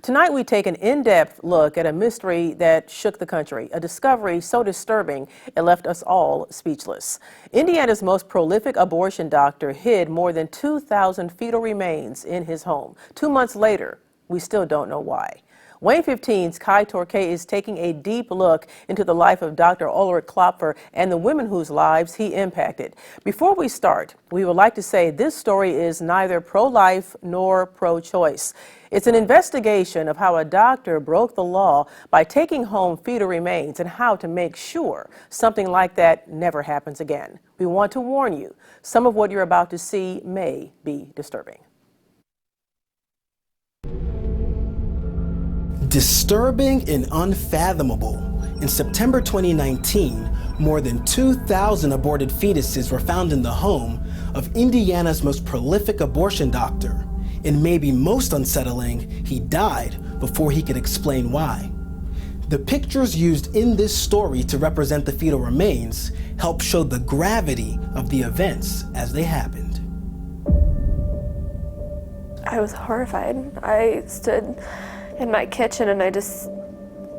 Tonight we take an in-depth look at a mystery that shook the country, a discovery so disturbing it left us all speechless. Indiana's most prolific abortion doctor hid more than 2,000 fetal remains in his home. 2 months later, we still don't know why. Wayne 15's Kai Torquay is taking a deep look into the life of Dr. Ulrich Klopfer and the women whose lives he impacted. Before we start, we would like to say this story is neither pro-life nor pro-choice. It's an investigation of how a doctor broke the law by taking home fetal remains and how to make sure something like that never happens again. We want to warn you, some of what you're about to see may be disturbing. Disturbing and unfathomable. In September 2019, more than 2,000 aborted fetuses were found in the home of Indiana's most prolific abortion doctor. And maybe most unsettling, he died before he could explain why. The pictures used in this story to represent the fetal remains help show the gravity of the events as they happened. I was horrified. I stood in my kitchen and I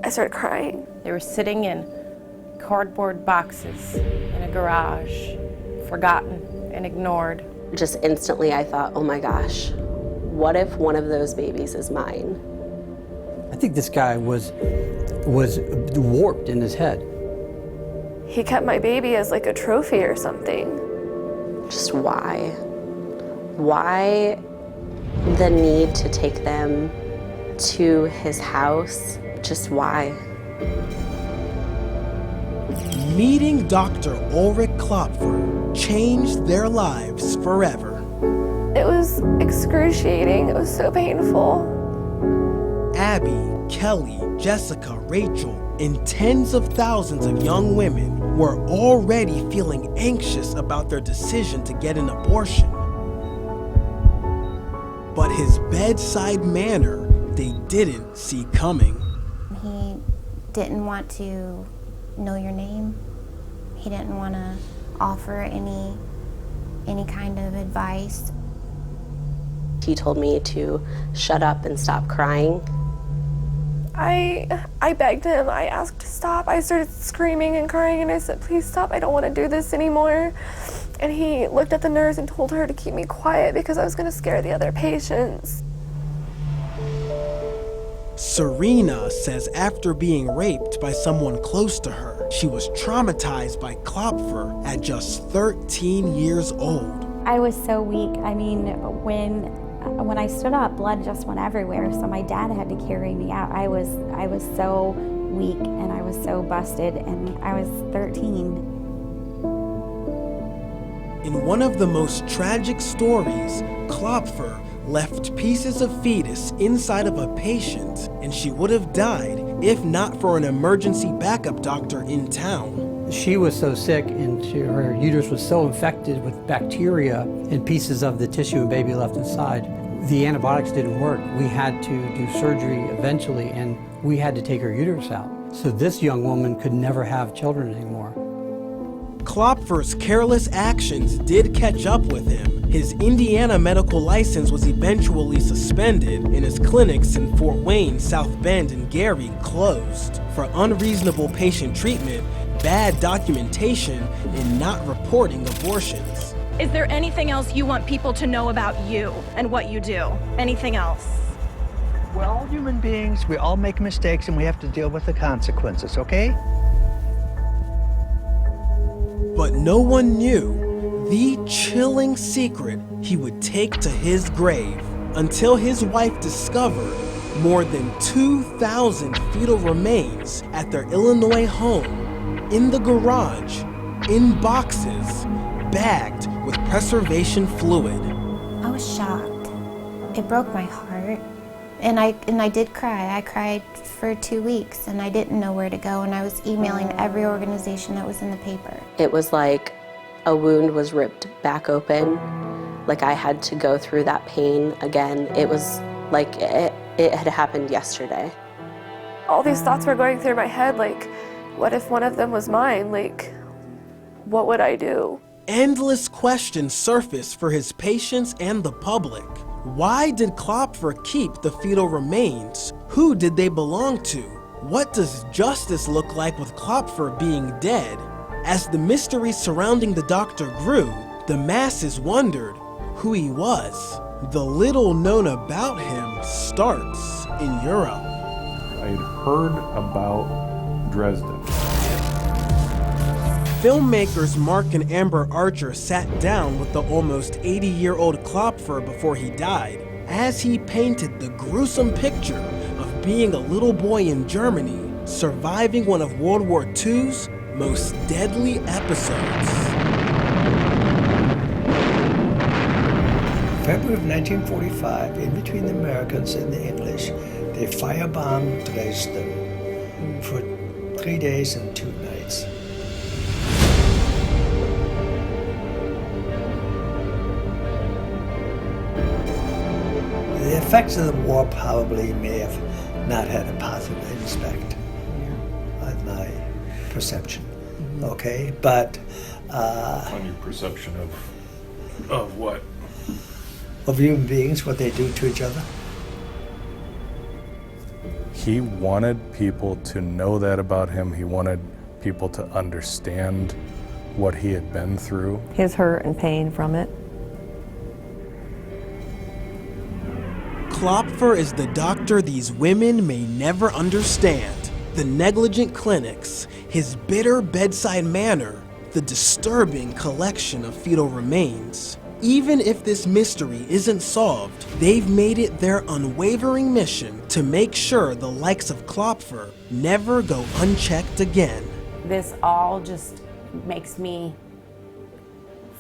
started crying. They were sitting in cardboard boxes in a garage, forgotten and ignored. Just instantly I thought, oh my gosh, what if one of those babies is mine? I think this guy was warped in his head. He kept my baby as like a trophy or something. Just why? Why the need to take them to his house? Just why? Meeting Dr. Ulrich Klopfer changed their lives forever. It was excruciating. It was so painful. Abby, Kelly, Jessica, Rachel, and tens of thousands of young women were already feeling anxious about their decision to get an abortion. But his bedside manner, they didn't see coming. He didn't want to know your name. He didn't want to offer any kind of advice. He told me to shut up and stop crying. I begged him. I asked to stop. I started screaming and crying and I said, please stop. I don't want to do this anymore. And he looked at the nurse and told her to keep me quiet because I was going to scare the other patients. Serena says after being raped by someone close to her, she was traumatized by Klopfer at just 13 years old. I was so weak. I mean, when I stood up, blood just went everywhere, so my dad had to carry me out. I was so weak and I was so busted, and I was 13. In one of the most tragic stories, Klopfer left pieces of fetus inside of a patient, and she would have died if not for an emergency backup doctor in town. She was so sick and her uterus was so infected with bacteria and pieces of the tissue and baby left inside. The antibiotics didn't work. We had to do surgery eventually, and we had to take her uterus out. So this young woman could never have children anymore. Klopfer's careless actions did catch up with him. His Indiana medical license was eventually suspended, and his clinics in Fort Wayne, South Bend, and Gary closed for unreasonable patient treatment, bad documentation, and not reporting abortions. Is there anything else you want people to know about you and what you do? Anything else? We're all human beings. We all make mistakes, and we have to deal with the consequences, okay? But no one knew the chilling secret he would take to his grave until his wife discovered more than 2,000 fetal remains at their Illinois home, in the garage, in boxes, bagged with preservation fluid. I was shocked. It broke my heart. And I did cry. I cried for 2 weeks and I didn't know where to go, and I was emailing every organization that was in the paper. It was like a wound was ripped back open, like I had to go through that pain again. It was like it had happened yesterday. All these thoughts were going through my head, like, what if one of them was mine? Like, what would I do? Endless questions surfaced for his patients and the public. Why did Klopfer keep the fetal remains? Who did they belong to? What does justice look like with Klopfer being dead? As the mystery surrounding the doctor grew, the masses wondered who he was. The little known about him starts in Europe. I had heard about Dresden. Filmmakers Mark and Amber Archer sat down with the almost 80-year-old Klopfer before he died, as he painted the gruesome picture of being a little boy in Germany, surviving one of World War II's most deadly episodes. February of 1945, in between the Americans and the English, they firebombed Dresden for 3 days and 2 nights. The effects of the war probably may have not had a positive impact on my perception, okay? But... on your perception of what? Of human beings, what they do to each other. He wanted people to know that about him. He wanted people to understand what he had been through. His hurt and pain from it. Klopfer is the doctor these women may never understand. The negligent clinics, his bitter bedside manner, the disturbing collection of fetal remains. Even if this mystery isn't solved, they've made it their unwavering mission to make sure the likes of Klopfer never go unchecked again. This all just makes me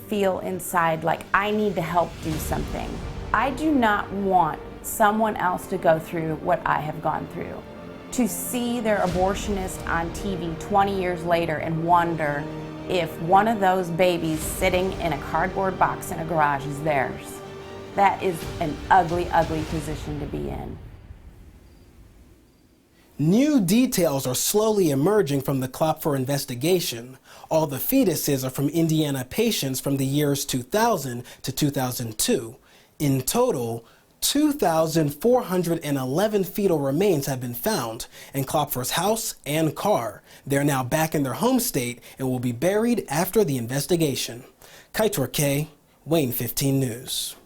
feel inside like I need to help do something. I do not want someone else to go through what I have gone through. To see their abortionist on TV 20 years later and wonder if one of those babies sitting in a cardboard box in a garage is theirs. That is an ugly, ugly position to be in. New details are slowly emerging from the Klopfer investigation. All the fetuses are from Indiana patients from the years 2000 to 2002. In total, 2,411 fetal remains have been found in Klopfer's house and car. They're now back in their home state and will be buried after the investigation. Kaitor K, Wayne 15 News.